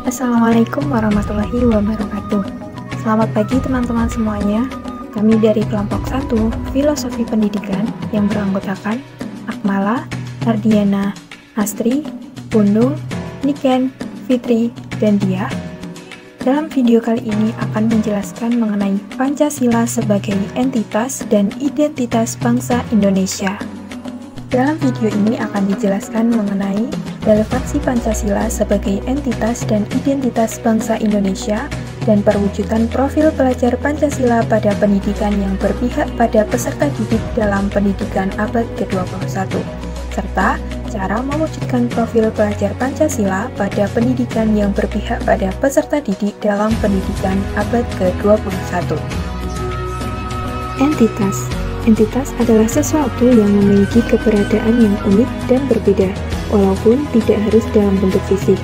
Assalamualaikum warahmatullahi wabarakatuh. Selamat pagi teman-teman semuanya. Kami dari kelompok 1 Filosofi Pendidikan yang beranggotakan Akmala, Ardiana, Astri, Bundung, Niken, Fitri, dan Diah. Dalam video kali ini akan menjelaskan mengenai Pancasila sebagai entitas dan identitas bangsa Indonesia. Dalam video ini akan dijelaskan mengenai relevansi Pancasila sebagai entitas dan identitas bangsa Indonesia dan perwujudan profil pelajar Pancasila pada pendidikan yang berpihak pada peserta didik dalam pendidikan abad ke-21, serta cara mewujudkan profil pelajar Pancasila pada pendidikan yang berpihak pada peserta didik dalam pendidikan abad ke-21. Entitas adalah sesuatu yang memiliki keberadaan yang unik dan berbeda, walaupun tidak harus dalam bentuk fisik.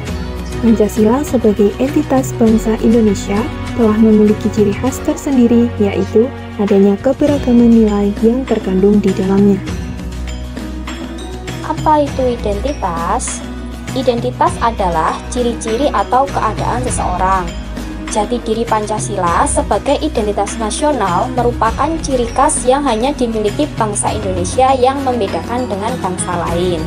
Pancasila sebagai entitas bangsa Indonesia telah memiliki ciri khas tersendiri, yaitu adanya keberagaman nilai yang terkandung di dalamnya. Apa itu identitas? Identitas adalah ciri-ciri atau keadaan seseorang. Jati diri Pancasila sebagai identitas nasional merupakan ciri khas yang hanya dimiliki bangsa Indonesia yang membedakan dengan bangsa lain.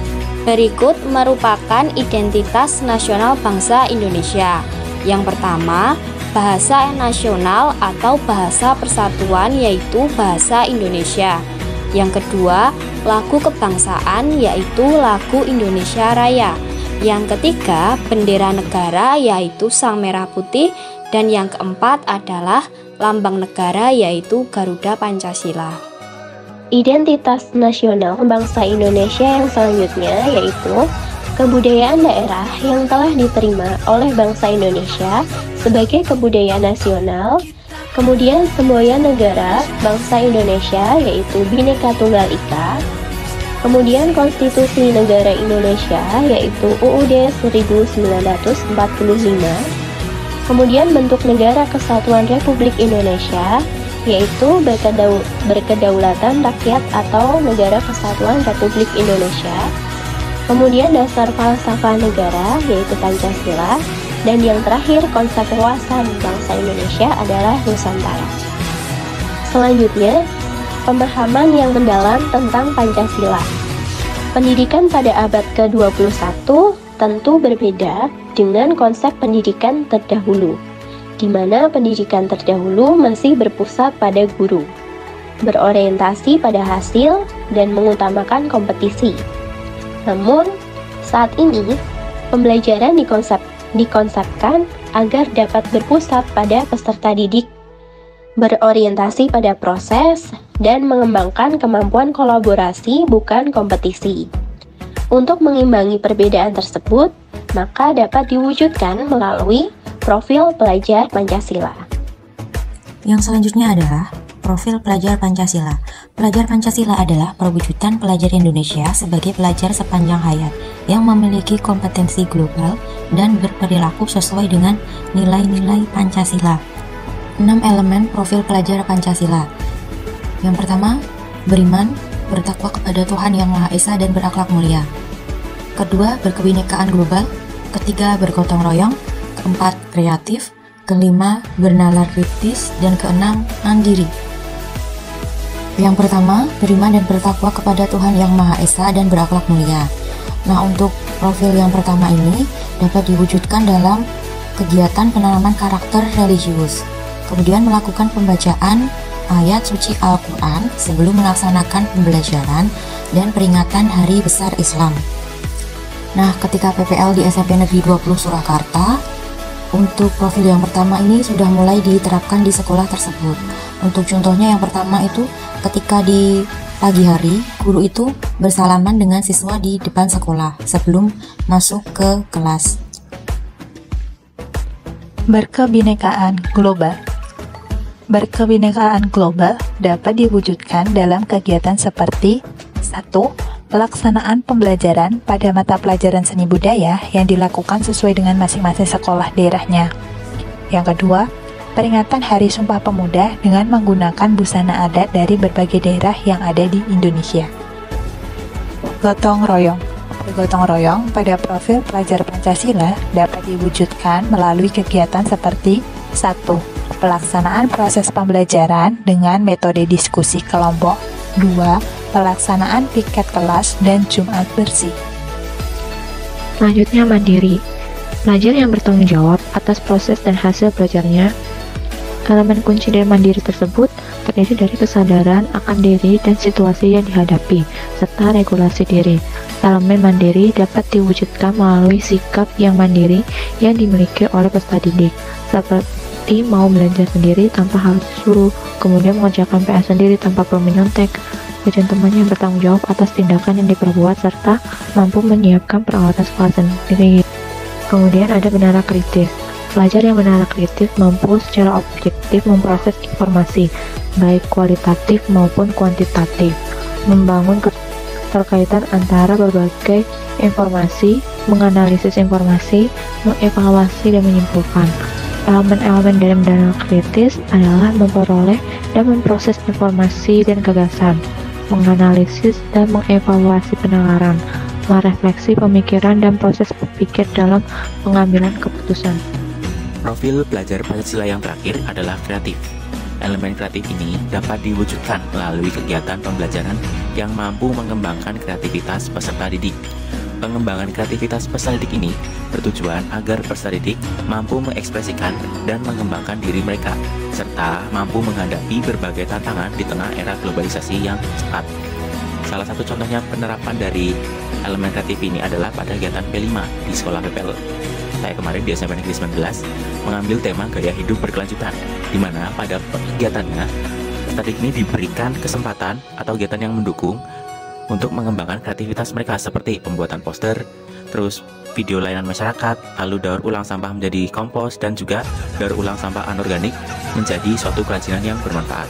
Berikut merupakan identitas nasional bangsa Indonesia. Yang pertama, bahasa nasional atau bahasa persatuan yaitu bahasa Indonesia. Yang kedua, lagu kebangsaan yaitu lagu Indonesia Raya. Yang ketiga, bendera negara yaitu Sang Merah Putih. Dan yang keempat adalah lambang negara yaitu Garuda Pancasila. Identitas nasional bangsa Indonesia yang selanjutnya yaitu kebudayaan daerah yang telah diterima oleh bangsa Indonesia sebagai kebudayaan nasional. Kemudian semboyan negara bangsa Indonesia yaitu Bhinneka Tunggal Ika. Kemudian konstitusi negara Indonesia yaitu UUD 1945. Kemudian bentuk negara kesatuan Republik Indonesia yaitu berkedaulatan rakyat atau negara kesatuan Republik Indonesia. Kemudian dasar falsafah negara yaitu Pancasila. Dan yang terakhir konsep wawasan bangsa Indonesia adalah Nusantara. Selanjutnya, pemahaman yang mendalam tentang Pancasila. Pendidikan pada abad ke-21 tentu berbeda dengan konsep pendidikan terdahulu, di mana pendidikan terdahulu masih berpusat pada guru, berorientasi pada hasil, dan mengutamakan kompetisi. Namun, saat ini, pembelajaran dikonsepkan agar dapat berpusat pada peserta didik, berorientasi pada proses, dan mengembangkan kemampuan kolaborasi bukan kompetisi. Untuk mengimbangi perbedaan tersebut, maka dapat diwujudkan melalui profil pelajar Pancasila. Yang selanjutnya adalah profil pelajar Pancasila. Pelajar Pancasila adalah perwujudan pelajar Indonesia sebagai pelajar sepanjang hayat yang memiliki kompetensi global dan berperilaku sesuai dengan nilai-nilai Pancasila. 6 elemen profil pelajar Pancasila. Yang pertama, beriman, bertakwa kepada Tuhan Yang Maha Esa dan berakhlak mulia. Kedua, berkebinekaan global. Ketiga, bergotong royong. Keempat, kreatif. Kelima, bernalar kritis. Dan keenam, mandiri. Yang pertama, beriman dan bertakwa kepada Tuhan Yang Maha Esa dan berakhlak mulia. Nah, untuk profil yang pertama ini dapat diwujudkan dalam kegiatan penanaman karakter religius. Kemudian melakukan pembacaan ayat suci Al-Quran sebelum melaksanakan pembelajaran dan peringatan Hari Besar Islam. Nah, ketika PPL di SMP Negeri 20 Surakarta, untuk profil yang pertama ini sudah mulai diterapkan di sekolah tersebut. Untuk contohnya yang pertama itu ketika di pagi hari, guru itu bersalaman dengan siswa di depan sekolah sebelum masuk ke kelas. Berkebinekaan global. Berkebinekaan global dapat diwujudkan dalam kegiatan seperti 1. Pelaksanaan pembelajaran pada mata pelajaran seni budaya yang dilakukan sesuai dengan masing-masing sekolah daerahnya. Yang kedua, peringatan Hari Sumpah Pemuda dengan menggunakan busana adat dari berbagai daerah yang ada di Indonesia. Gotong royong. bergotong royong pada profil pelajar Pancasila dapat diwujudkan melalui kegiatan seperti 1. Pelaksanaan proses pembelajaran dengan metode diskusi kelompok. 2. Pelaksanaan piket kelas dan Jumat bersih. Selanjutnya mandiri. Pelajar yang bertanggung jawab atas proses dan hasil belajarnya. Elemen kunci dari mandiri tersebut terdiri dari kesadaran akan diri dan situasi yang dihadapi, serta regulasi diri. Elemen mandiri dapat diwujudkan melalui sikap yang mandiri yang dimiliki oleh peserta didik, seperti mau belajar sendiri tanpa harus disuruh, kemudian mengerjakan PR sendiri tanpa perlu menyontek, dan temannya yang bertanggung jawab atas tindakan yang diperbuat, serta mampu menyiapkan peralatan sekolah sendiri. Kemudian ada menara kritis. Pelajar yang menara kritis mampu secara objektif memproses informasi, baik kualitatif maupun kuantitatif, membangun keterkaitan antara berbagai informasi, menganalisis informasi, mengevaluasi dan menyimpulkan. Elemen-elemen dari menara kritis adalah memperoleh dan memproses informasi dan gagasan, menganalisis dan mengevaluasi penalaran, merefleksi pemikiran dan proses berpikir dalam pengambilan keputusan. Profil pelajar Pancasila yang terakhir adalah kreatif. Elemen kreatif ini dapat diwujudkan melalui kegiatan pembelajaran yang mampu mengembangkan kreativitas peserta didik. Pengembangan kreativitas peserta didik ini bertujuan agar peserta didik mampu mengekspresikan dan mengembangkan diri mereka, serta mampu menghadapi berbagai tantangan di tengah era globalisasi yang cepat. Salah satu contohnya penerapan dari elemen kreatif ini adalah pada kegiatan P5 di sekolah PPL. Saya kemarin di SMP Negeri 19 mengambil tema gaya hidup berkelanjutan, di mana pada kegiatannya peserta didik ini diberikan kesempatan atau kegiatan yang mendukung untuk mengembangkan kreativitas mereka seperti pembuatan poster, terus video layanan masyarakat, lalu daur ulang sampah menjadi kompos, dan juga daur ulang sampah anorganik menjadi suatu kerajinan yang bermanfaat.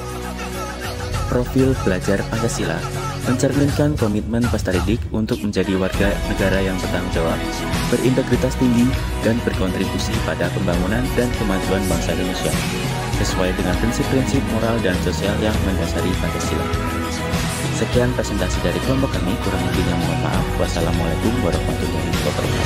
Profil pelajar Pancasila mencerminkan komitmen peserta didik untuk menjadi warga negara yang bertanggung jawab, berintegritas tinggi, dan berkontribusi pada pembangunan dan kemajuan bangsa Indonesia, sesuai dengan prinsip-prinsip moral dan sosial yang mendasari Pancasila. Sekian presentasi dari kelompok kami, kurang lebihnya mohon maaf. Wassalamualaikum warahmatullahi wabarakatuh.